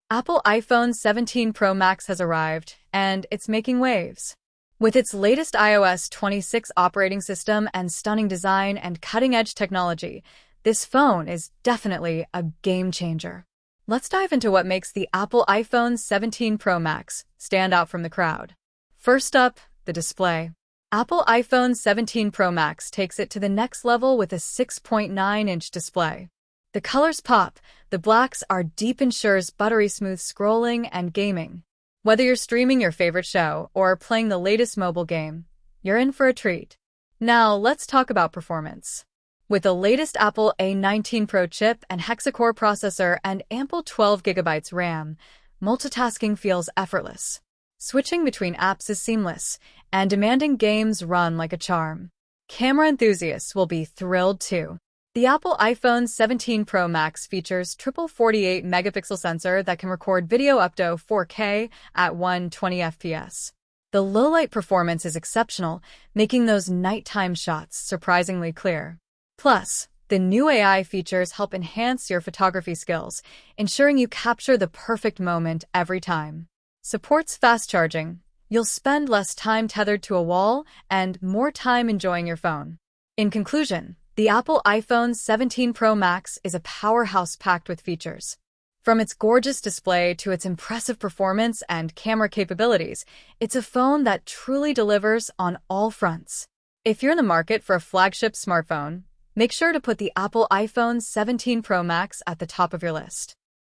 Apple iPhone 17 Pro Max has arrived, and it's making waves. With its latest iOS 26 operating system and stunning design and cutting-edge technology, this phone is definitely a game changer. Let's dive into what makes the Apple iPhone 17 Pro Max stand out from the crowd. First up, the display. Apple iPhone 17 Pro Max takes it to the next level with a 6.9-inch display. The colors pop, the blacks are deep, ensures buttery smooth scrolling and gaming. Whether you're streaming your favorite show or playing the latest mobile game, you're in for a treat. Now, let's talk about performance. With the latest Apple A19 Pro chip and hexa-core processor and ample 12 GB RAM, multitasking feels effortless. Switching between apps is seamless, and demanding games run like a charm. Camera enthusiasts will be thrilled too. The Apple iPhone 17 Pro Max features triple 48-megapixel sensor that can record video up to 4K at 120 FPS. The low-light performance is exceptional, making those nighttime shots surprisingly clear. Plus, the new AI features help enhance your photography skills, ensuring you capture the perfect moment every time. Supports fast charging. You'll spend less time tethered to a wall and more time enjoying your phone. In conclusion, the Apple iPhone 17 Pro Max is a powerhouse packed with features. From its gorgeous display to its impressive performance and camera capabilities, it's a phone that truly delivers on all fronts. If you're in the market for a flagship smartphone, make sure to put the Apple iPhone 17 Pro Max at the top of your list.